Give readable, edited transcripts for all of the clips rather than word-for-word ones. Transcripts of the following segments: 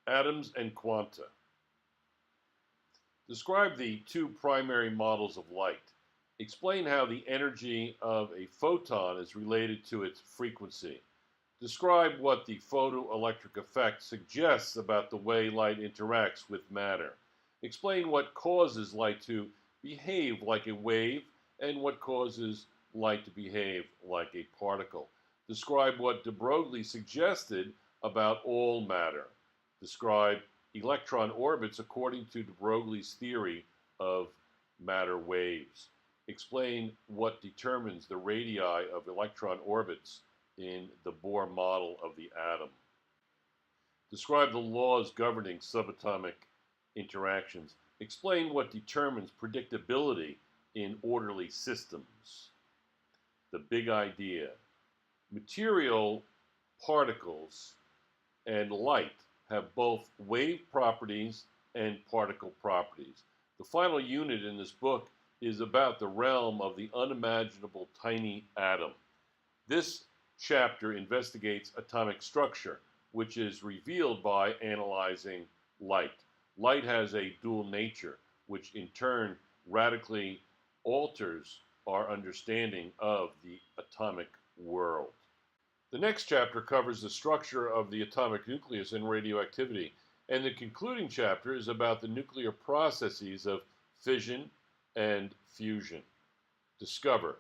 Atoms and quanta. Describe the two primary models of light. Explain how the energy of a photon is related to its frequency. Describe what the photoelectric effect suggests about the way light interacts with matter. Explain what causes light to behave like a wave and what causes light to behave like a particle. Describe what de Broglie suggested about all matter. Describe electron orbits according to de Broglie's theory of matter waves. Explain what determines the radii of electron orbits in the Bohr model of the atom. Describe the laws governing subatomic interactions. Explain what determines predictability in orderly systems. The big idea. Material, particles, and light have both wave properties and particle properties. The final unit in this book is about the realm of the unimaginable tiny atom. This chapter investigates atomic structure, which is revealed by analyzing light. Light has a dual nature, which in turn radically alters our understanding of the atomic world. The next chapter covers the structure of the atomic nucleus and radioactivity, and the concluding chapter is about the nuclear processes of fission and fusion. Discover: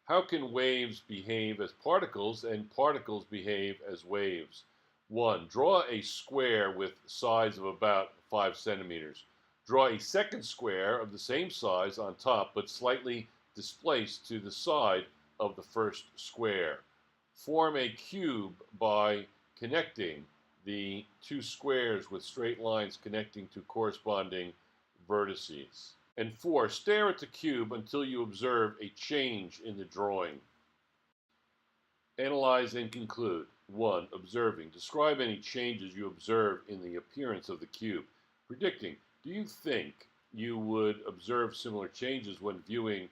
how can waves behave as particles and particles behave as waves? 1. Draw a square with size of about 5 centimeters. Draw a second square of the same size on top but slightly displaced to the side of the first square. Form a cube by connecting the two squares with straight lines connecting to corresponding vertices. And 4. Stare at the cube until you observe a change in the drawing. Analyze and conclude. 1. Observing. Describe any changes you observe in the appearance of the cube. Predicting. Do you think you would observe similar changes when viewing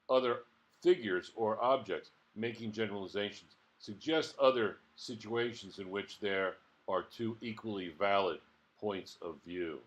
other figures or objects? Making generalizations. Suggest other situations in which there are two equally valid points of view.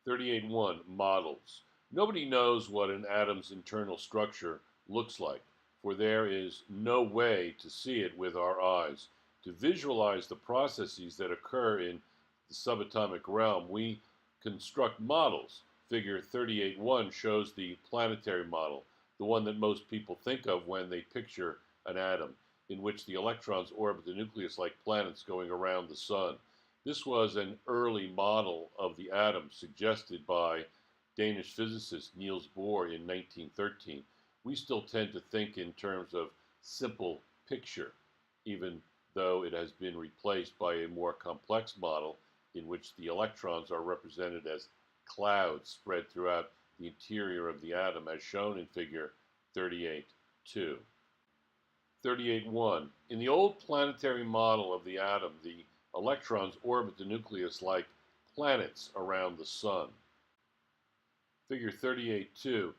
38.1. Models. Nobody knows what an atom's internal structure looks like, for there is no way to see it with our eyes. To visualize the processes that occur in the subatomic realm, we construct models. Figure 38.1 shows the planetary model, the one that most people think of when they picture an atom, in which the electrons orbit the nucleus like planets going around the sun. This was an early model of the atom suggested by Danish physicist Niels Bohr in 1913. We still tend to think in terms of simple picture, even though it has been replaced by a more complex model in which the electrons are represented as clouds spread throughout the interior of the atom, as shown in figure 38.2. 38.1. In the old planetary model of the atom, the electrons orbit the nucleus like planets around the sun. Figure 38.2.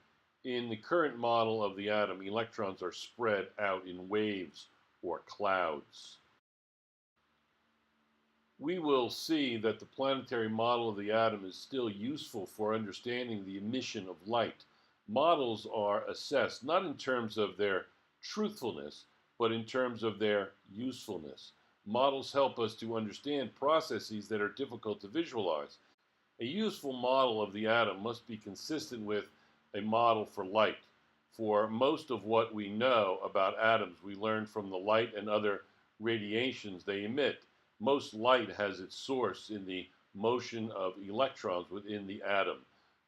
In the current model of the atom, electrons are spread out in waves or clouds. We will see that the planetary model of the atom is still useful for understanding the emission of light. Models are assessed not in terms of their truthfulness, but in terms of their usefulness. Models help us to understand processes that are difficult to visualize. A useful model of the atom must be consistent with a model for light. For most of what we know about atoms, we learn from the light and other radiations they emit. Most light has its source in the motion of electrons within the atom.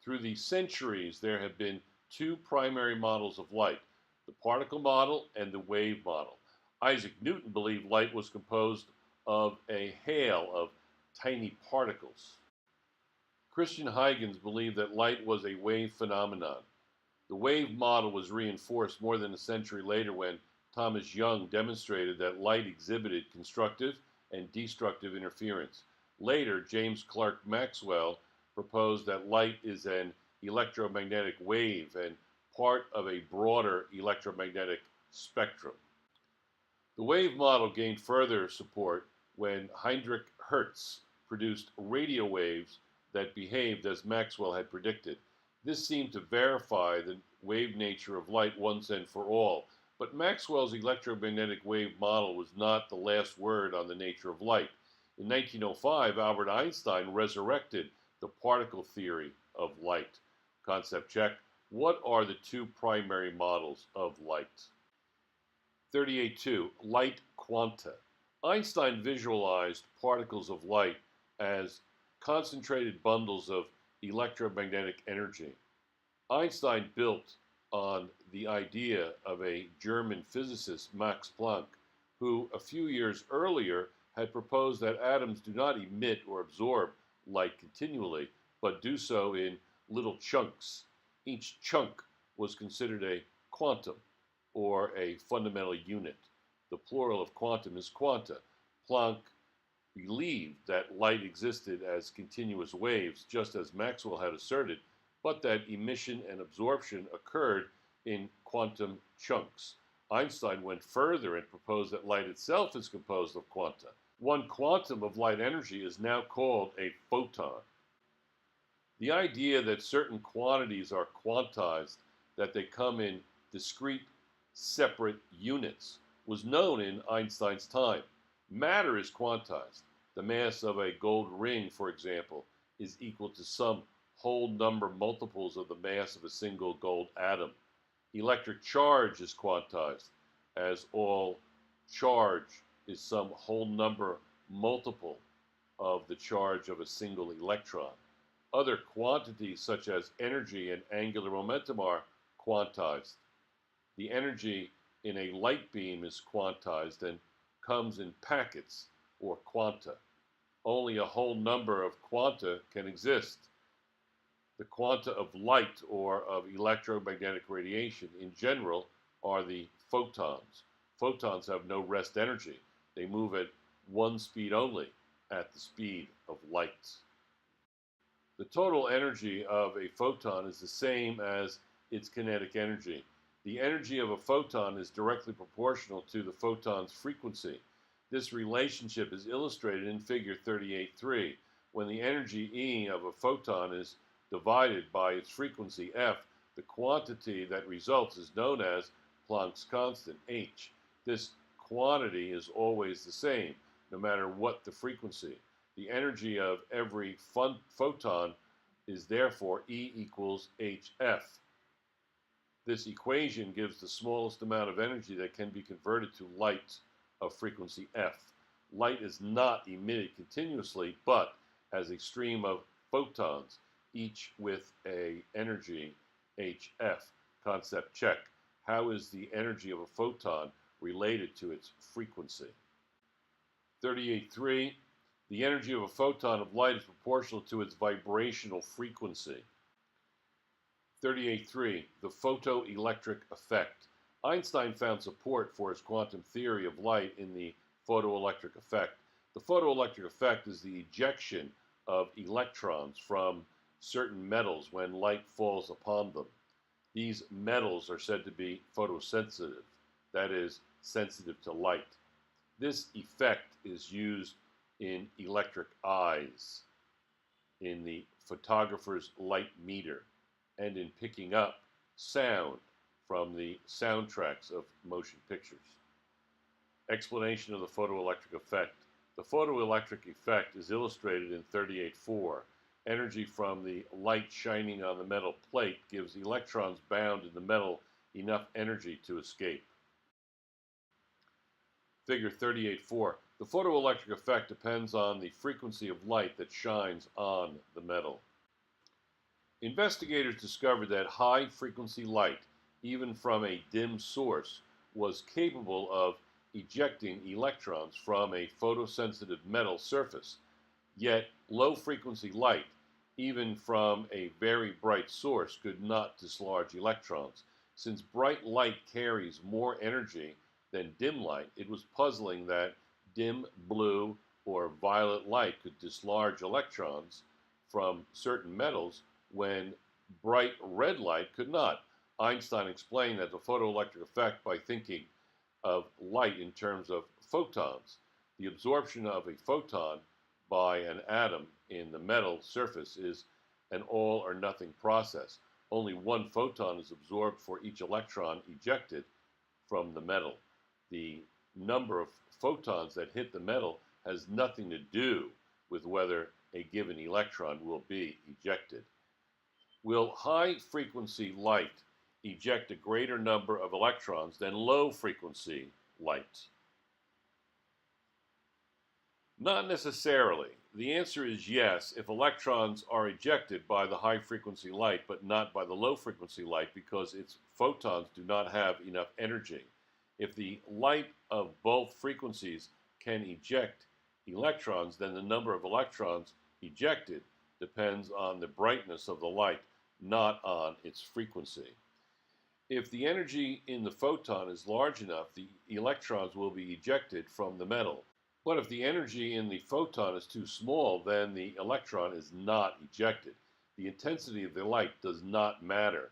Through the centuries, there have been two primary models of light: the particle model and the wave model. Isaac Newton believed light was composed of a hail of tiny particles. Christian Huygens believed that light was a wave phenomenon. The wave model was reinforced more than a century later when Thomas Young demonstrated that light exhibited constructive and destructive interference. Later, James Clerk Maxwell proposed that light is an electromagnetic wave and part of a broader electromagnetic spectrum. The wave model gained further support when Heinrich Hertz produced radio waves that behaved as Maxwell had predicted. This seemed to verify the wave nature of light once and for all, but Maxwell's electromagnetic wave model was not the last word on the nature of light. In 1905, Albert Einstein resurrected the particle theory of light. Concept check. What are the two primary models of light? 38.2. Light quanta. Einstein visualized particles of light as concentrated bundles of electromagnetic energy. Einstein built on the idea of a German physicist, Max Planck, who a few years earlier had proposed that atoms do not emit or absorb light continually, but do so in little chunks. Each chunk was considered a quantum, or a fundamental unit. The plural of quantum is quanta. Planck believed that light existed as continuous waves, just as Maxwell had asserted, but that emission and absorption occurred in quantum chunks. Einstein went further and proposed that light itself is composed of quanta. One quantum of light energy is now called a photon. The idea that certain quantities are quantized, that they come in discrete, separate units, was known in Einstein's time. Matter is quantized. The mass of a gold ring, for example, is equal to some whole number multiples of the mass of a single gold atom. Electric charge is quantized, as all charge is some whole number multiple of the charge of a single electron. Other quantities such as energy and angular momentum are quantized. The energy in a light beam is quantized and comes in packets or quanta. Only a whole number of quanta can exist. The quanta of light or of electromagnetic radiation in general are the photons. Photons have no rest energy. They move at one speed only, at the speed of light. The total energy of a photon is the same as its kinetic energy. The energy of a photon is directly proportional to the photon's frequency. This relationship is illustrated in figure 38.3. When the energy E of a photon is divided by its frequency f, the quantity that results is known as Planck's constant, h. This quantity is always the same, no matter what the frequency. The energy of every photon is therefore E equals hf. This equation gives the smallest amount of energy that can be converted to light of frequency f. Light is not emitted continuously, but as a stream of photons, each with a energy hf. Concept check. How is the energy of a photon related to its frequency? 38.3. The energy of a photon of light is proportional to its vibrational frequency. 38.3. The photoelectric effect. Einstein found support for his quantum theory of light in the photoelectric effect. The photoelectric effect is the ejection of electrons from certain metals when light falls upon them. These metals are said to be photosensitive, that is, sensitive to light. This effect is used in electric eyes, in the photographer's light meter, and in picking up sound from the soundtracks of motion pictures. Explanation of the photoelectric effect. The photoelectric effect is illustrated in 38.4. Energy from the light shining on the metal plate gives electrons bound in the metal enough energy to escape. Figure 38.4. The photoelectric effect depends on the frequency of light that shines on the metal. Investigators discovered that high-frequency light, even from a dim source, was capable of ejecting electrons from a photosensitive metal surface. Yet, low-frequency light, even from a very bright source, could not dislodge electrons. Since bright light carries more energy than dim light, it was puzzling that dim blue or violet light could dislodge electrons from certain metals when bright red light could not. Einstein explained that the photoelectric effect by thinking of light in terms of photons. The absorption of a photon by an atom in the metal surface is an all or nothing process. Only one photon is absorbed for each electron ejected from the metal. The number of photons that hit the metal has nothing to do with whether a given electron will be ejected. Will high-frequency light eject a greater number of electrons than low-frequency light? Not necessarily. The answer is yes if electrons are ejected by the high-frequency light but not by the low-frequency light because its photons do not have enough energy. If the light of both frequencies can eject electrons, then the number of electrons ejected depends on the brightness of the light, not on its frequency. If the energy in the photon is large enough, the electrons will be ejected from the metal. But if the energy in the photon is too small, then the electron is not ejected. The intensity of the light does not matter.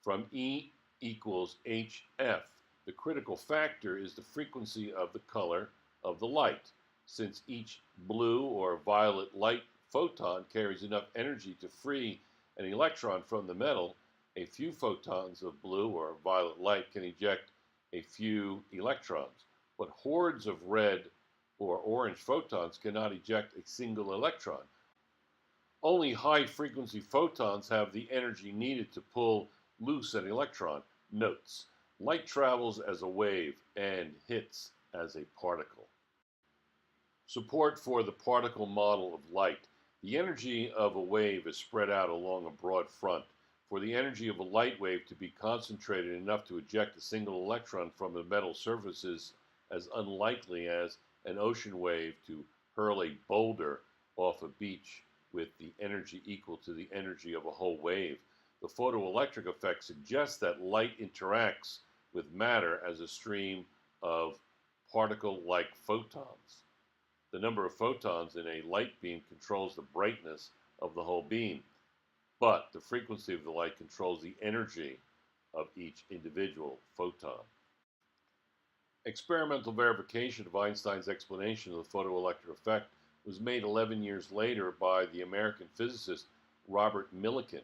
From E equals HF, the critical factor is the frequency of the color of the light. Since each blue or violet light photon carries enough energy to free an electron from the metal, a few photons of blue or violet light can eject a few electrons. But hordes of red or orange photons cannot eject a single electron. Only high-frequency photons have the energy needed to pull loose an electron. Notes: light travels as a wave and hits as a particle. Support for the particle model of light. The energy of a wave is spread out along a broad front. For the energy of a light wave to be concentrated enough to eject a single electron from the metal surface is as unlikely as an ocean wave to hurl a boulder off a beach with the energy equal to the energy of a whole wave. The photoelectric effect suggests that light interacts with matter as a stream of particle-like photons. The number of photons in a light beam controls the brightness of the whole beam, but the frequency of the light controls the energy of each individual photon. Experimental verification of Einstein's explanation of the photoelectric effect was made 11 years later by the American physicist Robert Millikan.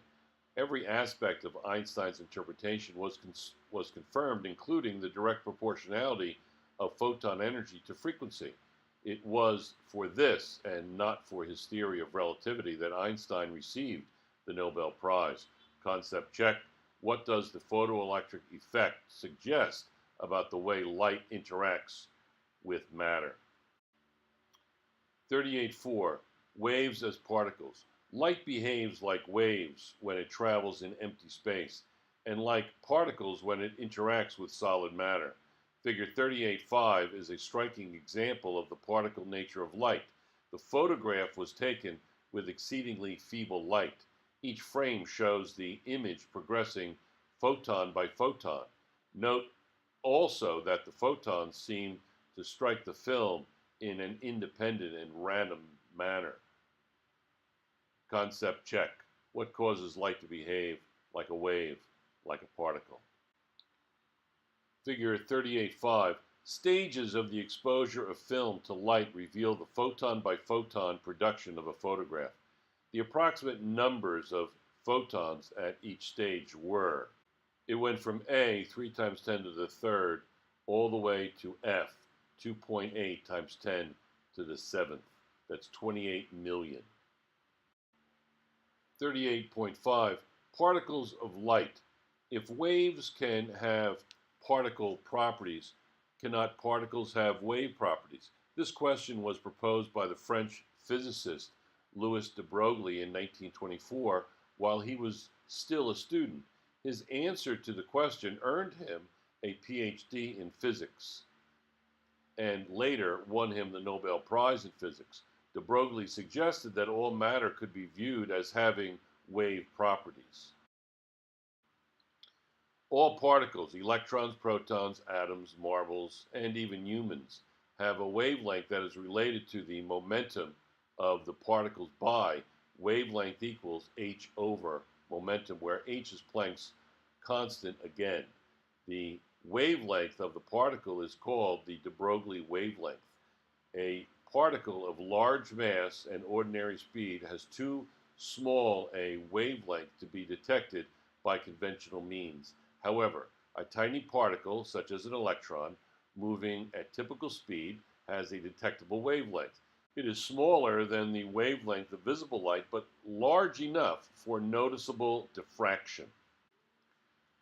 Every aspect of Einstein's interpretation was confirmed, including the direct proportionality of photon energy to frequency. It was for this, and not for his theory of relativity, that Einstein received the Nobel Prize. Concept check. What does the photoelectric effect suggest about the way light interacts with matter? 38.4. Waves as particles. Light behaves like waves when it travels in empty space, and like particles when it interacts with solid matter. Figure 38.5 is a striking example of the particle nature of light. The photograph was taken with exceedingly feeble light. Each frame shows the image progressing photon by photon. Note also that the photons seem to strike the film in an independent and random manner. Concept check. What causes light to behave like a wave, like a particle? Figure 38.5. Stages of the exposure of film to light reveal the photon by photon production of a photograph. The approximate numbers of photons at each stage were: it went from A, 3 times 10 to the third, all the way to F, 2.8 times 10 to the seventh. That's 28 million. 38.5. Particles of light. If waves can have particle properties, cannot particles have wave properties? This question was proposed by the French physicist Louis de Broglie in 1924 while he was still a student. His answer to the question earned him a PhD in physics and later won him the Nobel Prize in Physics. De Broglie suggested that all matter could be viewed as having wave properties. All particles, electrons, protons, atoms, marbles, and even humans, have a wavelength that is related to the momentum of the particles by wavelength equals h over momentum, where h is Planck's constant again. The wavelength of the particle is called the de Broglie wavelength. A particle of large mass and ordinary speed has too small a wavelength to be detected by conventional means. However, a tiny particle, such as an electron, moving at typical speed, has a detectable wavelength. It is smaller than the wavelength of visible light, but large enough for noticeable diffraction.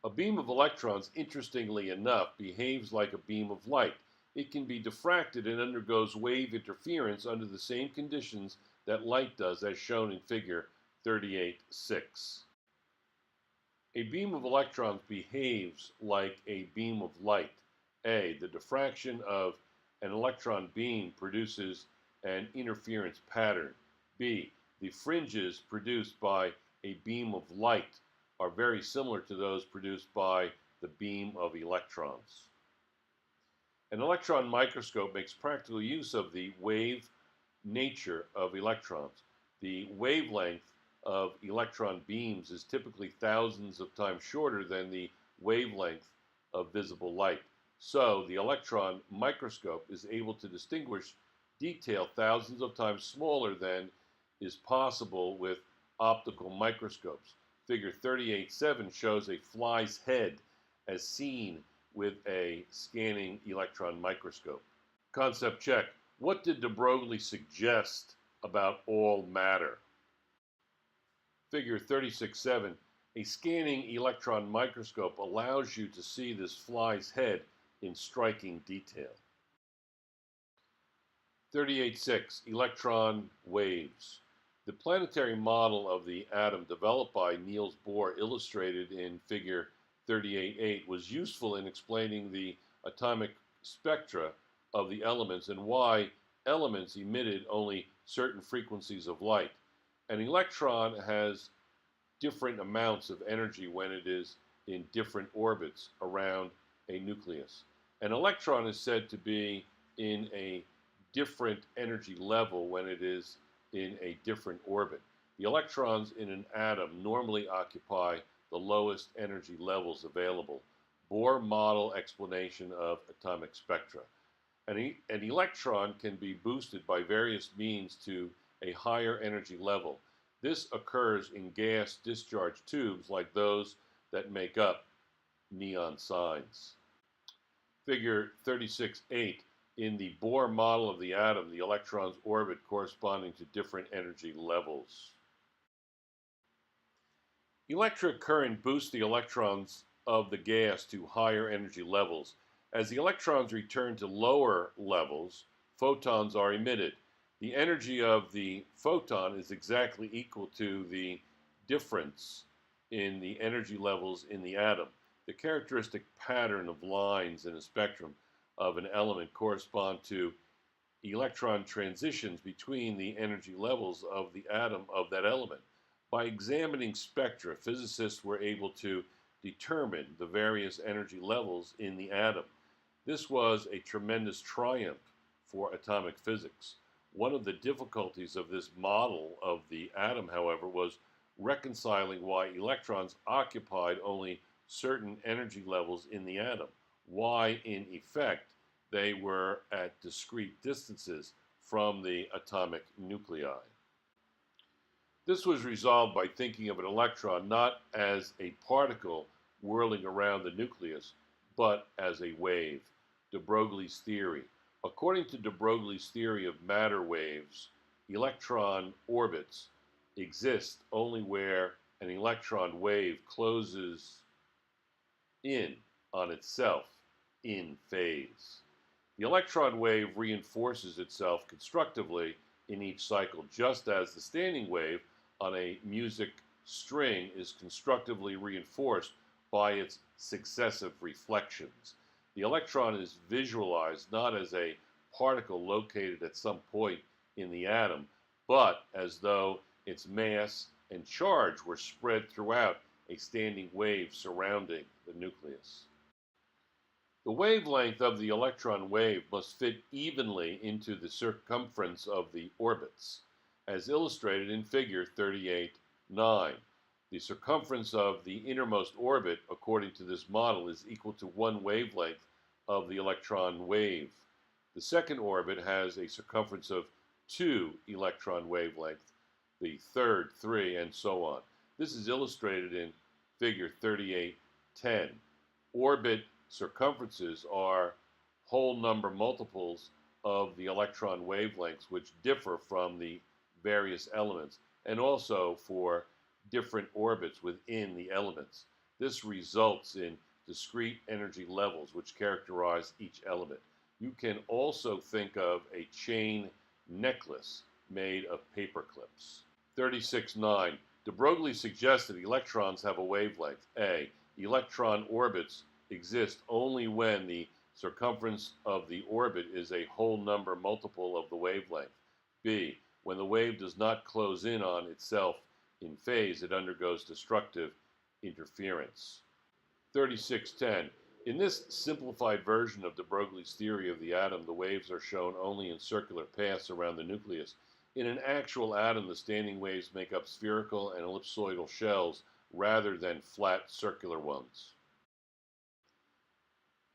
A beam of electrons, interestingly enough, behaves like a beam of light. It can be diffracted and undergoes wave interference under the same conditions that light does, as shown in figure 38.6. A beam of electrons behaves like a beam of light. A. The diffraction of an electron beam produces an interference pattern. B. The fringes produced by a beam of light are very similar to those produced by the beam of electrons. An electron microscope makes practical use of the wave nature of electrons. The wavelength of electron beams is typically thousands of times shorter than the wavelength of visible light. So, the electron microscope is able to distinguish detail thousands of times smaller than is possible with optical microscopes. Figure 38.7 shows a fly's head as seen with a scanning electron microscope. Concept check. What did de Broglie suggest about all matter? Figure 36.7. A scanning electron microscope allows you to see this fly's head in striking detail. 38.6. Electron waves. The planetary model of the atom developed by Niels Bohr, illustrated in figure 38.8, was useful in explaining the atomic spectra of the elements and why elements emitted only certain frequencies of light. An electron has different amounts of energy when it is in different orbits around a nucleus. An electron is said to be in a different energy level when it is in a different orbit. The electrons in an atom normally occupy the lowest energy levels available. Bohr model explanation of atomic spectra. An electron can be boosted by various means to a higher energy level. This occurs in gas discharge tubes like those that make up neon signs. Figure 36.8. In the Bohr model of the atom, the electrons orbit corresponding to different energy levels. Electric current boosts the electrons of the gas to higher energy levels. As the electrons return to lower levels, photons are emitted. The energy of the photon is exactly equal to the difference in the energy levels in the atom. The characteristic pattern of lines in a spectrum of an element correspond to electron transitions between the energy levels of the atom of that element. By examining spectra, physicists were able to determine the various energy levels in the atom. This was a tremendous triumph for atomic physics. One of the difficulties of this model of the atom, however, was reconciling why electrons occupied only certain energy levels in the atom, why, in effect, they were at discrete distances from the atomic nuclei. This was resolved by thinking of an electron not as a particle whirling around the nucleus, but as a wave. De Broglie's theory. According to de Broglie's theory of matter waves, electron orbits exist only where an electron wave closes in on itself in phase. The electron wave reinforces itself constructively in each cycle, just as the standing wave on a music string is constructively reinforced by its successive reflections. The electron is visualized not as a particle located at some point in the atom, but as though its mass and charge were spread throughout a standing wave surrounding the nucleus. The wavelength of the electron wave must fit evenly into the circumference of the orbits, as illustrated in figure 38.9. The circumference of the innermost orbit, according to this model, is equal to one wavelength of the electron wave. The second orbit has a circumference of 2 electron wavelengths, the third 3, and so on. This is illustrated in figure 3810. Orbit circumferences are whole number multiples of the electron wavelengths, which differ from the various elements, and also for different orbits within the elements. This results in discrete energy levels which characterize each element. You can also think of a chain necklace made of paper clips. 36.9. De Broglie suggested electrons have a wavelength. A. Electron orbits exist only when the circumference of the orbit is a whole number multiple of the wavelength. B. When the wave does not close in on itself in phase, it undergoes destructive interference. 36.10. In this simplified version of de Broglie's theory of the atom, the waves are shown only in circular paths around the nucleus. In an actual atom, the standing waves make up spherical and ellipsoidal shells rather than flat circular ones.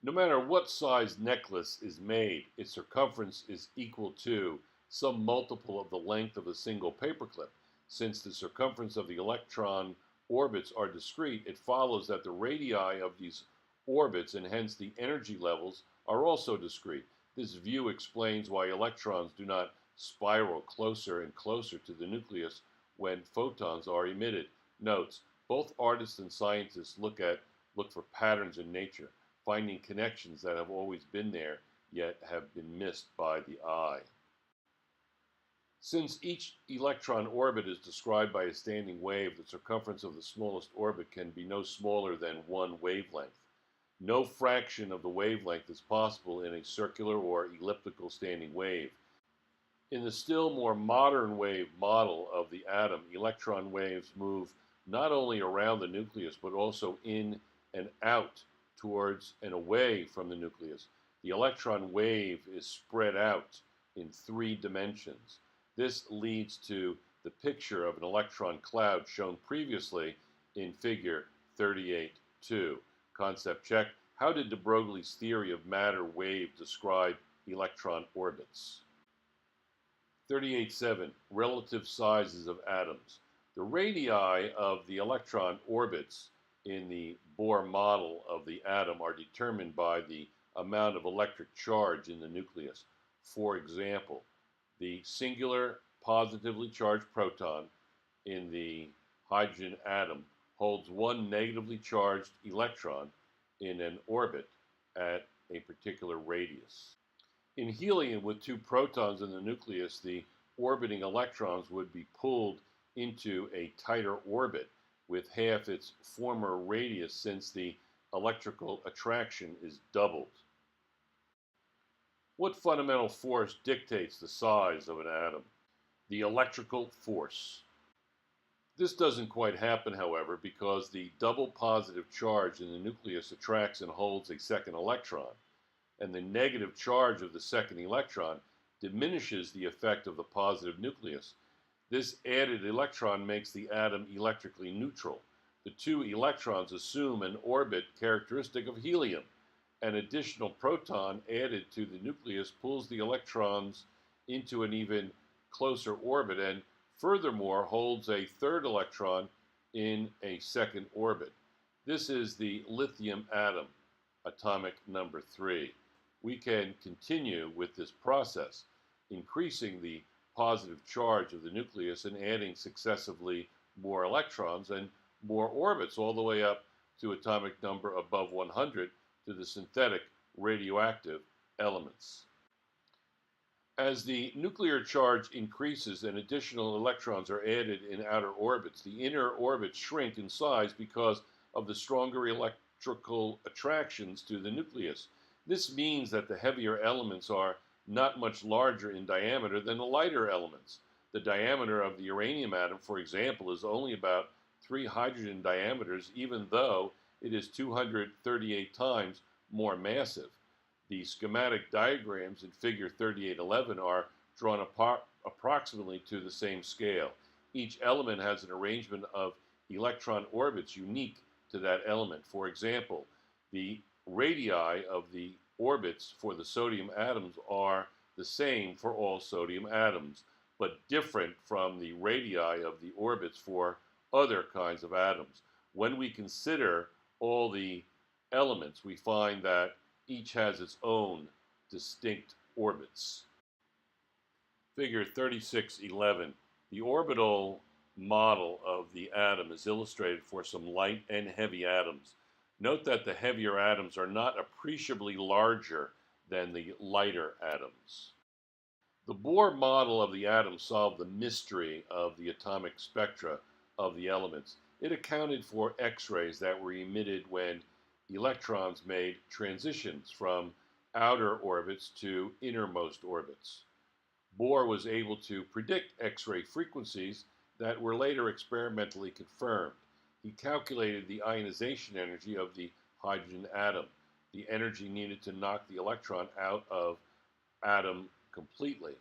No matter what size necklace is made, its circumference is equal to some multiple of the length of a single paperclip. Since the circumference of the electron orbits are discrete, it follows that the radii of these orbits, and hence the energy levels, are also discrete. This view explains why electrons do not spiral closer and closer to the nucleus when photons are emitted. Notes: both artists and scientists look for patterns in nature, finding connections that have always been there, yet have been missed by the eye. Since each electron orbit is described by a standing wave, the circumference of the smallest orbit can be no smaller than one wavelength. No fraction of the wavelength is possible in a circular or elliptical standing wave. In the still more modern wave model of the atom, electron waves move not only around the nucleus but also in and out, towards and away from the nucleus. The electron wave is spread out in 3 dimensions. This leads to the picture of an electron cloud shown previously in figure 38.2. Concept check. How did de Broglie's theory of matter wave describe electron orbits? 38.7. Relative sizes of atoms. The radii of the electron orbits in the Bohr model of the atom are determined by the amount of electric charge in the nucleus. For example, the singular positively charged proton in the hydrogen atom holds one negatively charged electron in an orbit at a particular radius. In helium, with 2 protons in the nucleus, the orbiting electrons would be pulled into a tighter orbit with half its former radius, since the electrical attraction is doubled. What fundamental force dictates the size of an atom? The electrical force. This doesn't quite happen, however, because the double positive charge in the nucleus attracts and holds a second electron, and the negative charge of the second electron diminishes the effect of the positive nucleus. This added electron makes the atom electrically neutral. The 2 electrons assume an orbit characteristic of helium. An additional proton added to the nucleus pulls the electrons into an even closer orbit and furthermore holds a third electron in a second orbit. This is the lithium atom, atomic number 3. We can continue with this process, increasing the positive charge of the nucleus and adding successively more electrons and more orbits, all the way up to atomic number above 100 to the synthetic radioactive elements. As the nuclear charge increases and additional electrons are added in outer orbits, the inner orbits shrink in size because of the stronger electrical attractions to the nucleus. This means that the heavier elements are not much larger in diameter than the lighter elements. The diameter of the uranium atom, for example, is only about 3 hydrogen diameters, even though it is 238 times more massive. The schematic diagrams in figure 3811 are drawn approximately to the same scale. Each element has an arrangement of electron orbits unique to that element. For example, the radii of the orbits for the sodium atoms are the same for all sodium atoms, but different from the radii of the orbits for other kinds of atoms. When we consider all the elements, we find that each has its own distinct orbits. Figure 3611. The orbital model of the atom is illustrated for some light and heavy atoms. Note that the heavier atoms are not appreciably larger than the lighter atoms. The Bohr model of the atom solved the mystery of the atomic spectra of the elements. It accounted for X-rays that were emitted when electrons made transitions from outer orbits to innermost orbits. Bohr was able to predict X-ray frequencies that were later experimentally confirmed. He calculated the ionization energy of the hydrogen atom, the energy needed to knock the electron out of atom completely.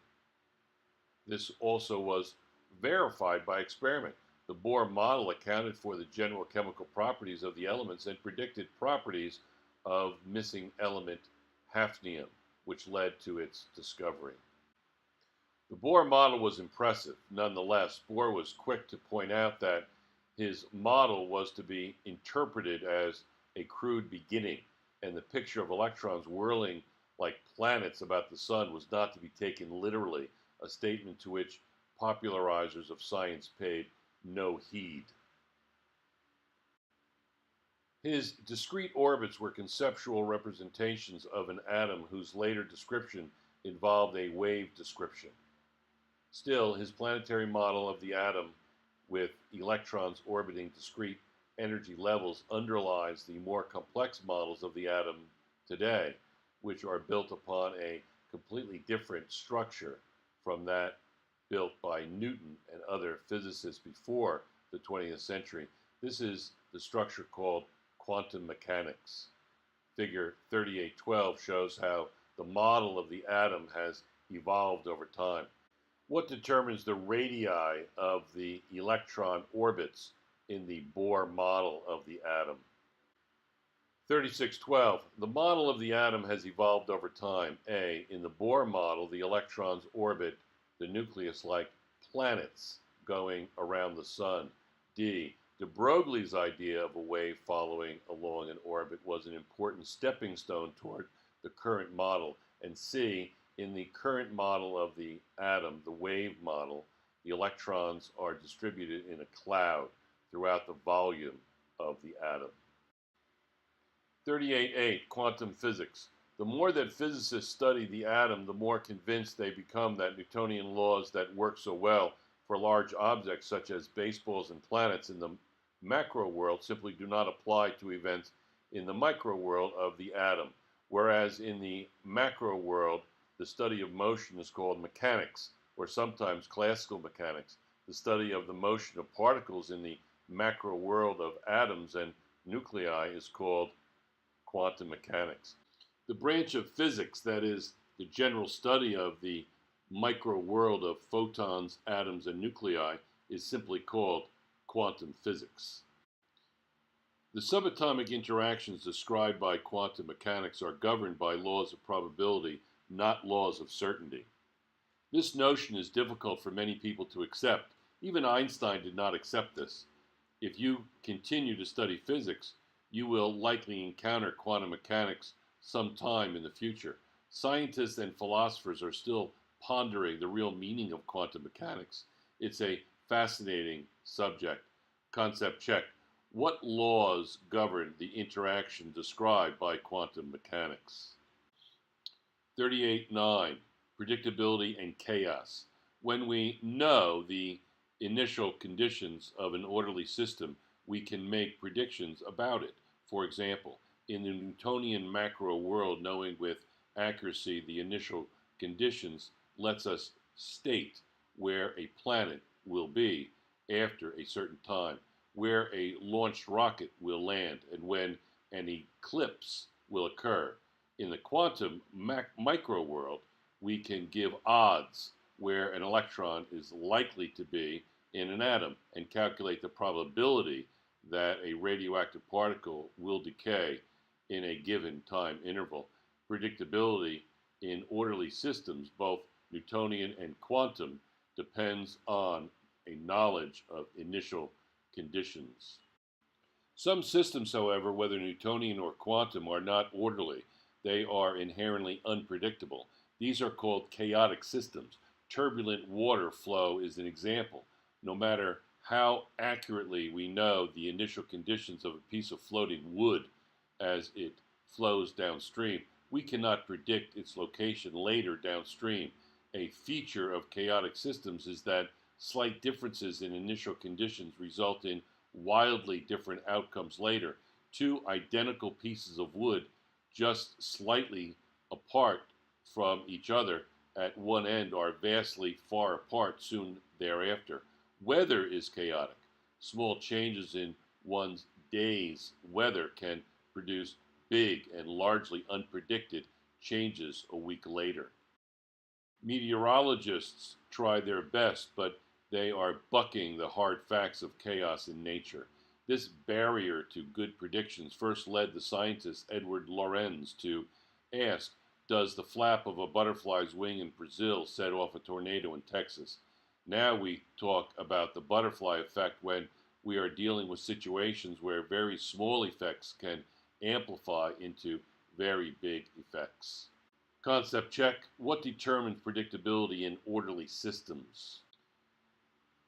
This also was verified by experiment. The Bohr model accounted for the general chemical properties of the elements and predicted properties of missing element hafnium, which led to its discovery. The Bohr model was impressive. Nonetheless, Bohr was quick to point out that his model was to be interpreted as a crude beginning, and the picture of electrons whirling like planets about the sun was not to be taken literally, a statement to which popularizers of science paid no heed. His discrete orbits were conceptual representations of an atom whose later description involved a wave description. Still, his planetary model of the atom with electrons orbiting discrete energy levels underlies the more complex models of the atom today, which are built upon a completely different structure from that built by Newton and other physicists before the 20th century. This is the structure called quantum mechanics. Figure 3812 shows how the model of the atom has evolved over time. What determines the radii of the electron orbits in the Bohr model of the atom? 3612. The model of the atom has evolved over time. A. In the Bohr model, the electrons orbit the nucleus like planets going around the sun. D. De Broglie's idea of a wave following along an orbit was an important stepping stone toward the current model. And C. In the current model of the atom, the wave model, the electrons are distributed in a cloud throughout the volume of the atom. 38.8. Quantum physics. The more that physicists study the atom, the more convinced they become that Newtonian laws that work so well for large objects such as baseballs and planets in the macro world simply do not apply to events in the micro world of the atom, whereas in the macro world, the study of motion is called mechanics, or sometimes classical mechanics. The study of the motion of particles in the macro world of atoms and nuclei is called quantum mechanics. The branch of physics that is the general study of the micro world of photons, atoms, and nuclei is simply called quantum physics. The subatomic interactions described by quantum mechanics are governed by laws of probability, not laws of certainty. This notion is difficult for many people to accept. Even Einstein did not accept this. If you continue to study physics, you will likely encounter quantum mechanics sometime in the future. Scientists and philosophers are still pondering the real meaning of quantum mechanics. It's a fascinating subject. Concept check. What laws govern the interaction described by quantum mechanics? 38.9. Predictability and chaos. When we know the initial conditions of an orderly system, we can make predictions about it. For example, in the Newtonian macro world, knowing with accuracy the initial conditions lets us state where a planet will be after a certain time, where a launched rocket will land, and when an eclipse will occur. In the quantum micro world, we can give odds where an electron is likely to be in an atom and calculate the probability that a radioactive particle will decay in a given time interval. Predictability in orderly systems, both Newtonian and quantum, depends on a knowledge of initial conditions. Some systems, however, whether Newtonian or quantum, are not orderly. They are inherently unpredictable. These are called chaotic systems. Turbulent water flow is an example. No matter how accurately we know the initial conditions of a piece of floating wood as it flows downstream, we cannot predict its location later downstream. A feature of chaotic systems is that slight differences in initial conditions result in wildly different outcomes later. Two identical pieces of wood, just slightly apart from each other at one end, are vastly far apart soon thereafter. Weather is chaotic. Small changes in one's day's weather can produce big and largely unpredicted changes a week later. Meteorologists try their best, but they are bucking the hard facts of chaos in nature. This barrier to good predictions first led the scientist Edward Lorenz to ask, does the flap of a butterfly's wing in Brazil set off a tornado in Texas? Now we talk about the butterfly effect when we are dealing with situations where very small effects can amplify into very big effects. Concept check. What determines predictability in orderly systems?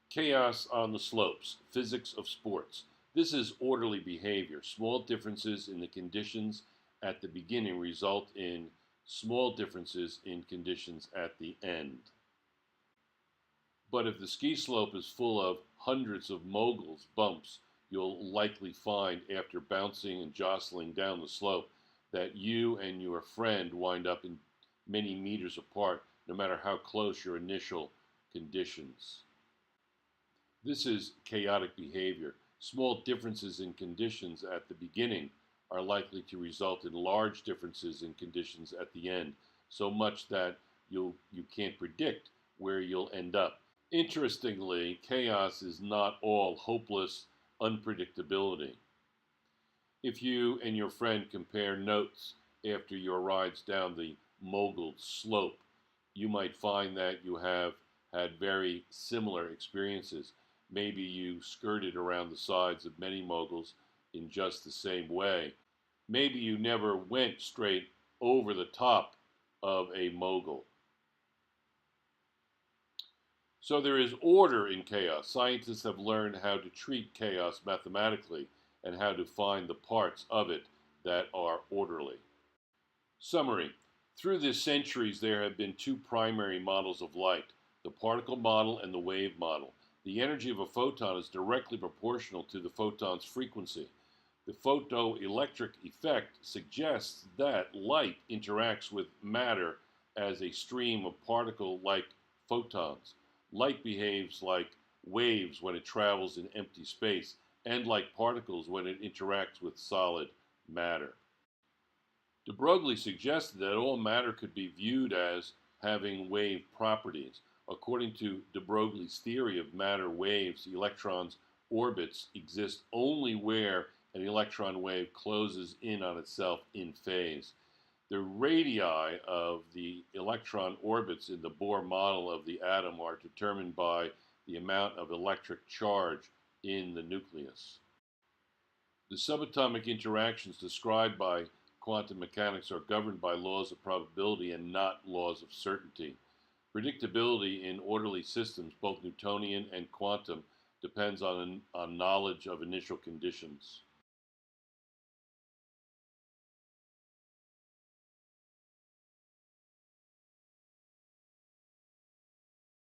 Chaos on the slopes. Physics of sports. This is orderly behavior. Small differences in the conditions at the beginning result in small differences in conditions at the end. But if the ski slope is full of hundreds of moguls, bumps, you'll likely find after bouncing and jostling down the slope that you and your friend wind up in many meters apart, no matter how close your initial conditions. This is chaotic behavior. Small differences in conditions at the beginning are likely to result in large differences in conditions at the end, so much that you can't predict where you'll end up. Interestingly, chaos is not all hopeless unpredictability. If you and your friend compare notes after your rides down the mogul slope, you might find that you have had very similar experiences. Maybe you skirted around the sides of many moguls in just the same way. Maybe you never went straight over the top of a mogul. So there is order in chaos. Scientists have learned how to treat chaos mathematically and how to find the parts of it that are orderly. Summary. Through the centuries, there have been two primary models of light, the particle model and the wave model. The energy of a photon is directly proportional to the photon's frequency. The photoelectric effect suggests that light interacts with matter as a stream of particle-like photons. Light behaves like waves when it travels in empty space, and like particles when it interacts with solid matter. De Broglie suggested that all matter could be viewed as having wave properties. According to de Broglie's theory of matter waves, electrons' orbits exist only where an electron wave closes in on itself in phase. The radii of the electron orbits in the Bohr model of the atom are determined by the amount of electric charge in the nucleus. The subatomic interactions described by quantum mechanics are governed by laws of probability and not laws of certainty. Predictability in orderly systems, both Newtonian and quantum, depends on knowledge of initial conditions.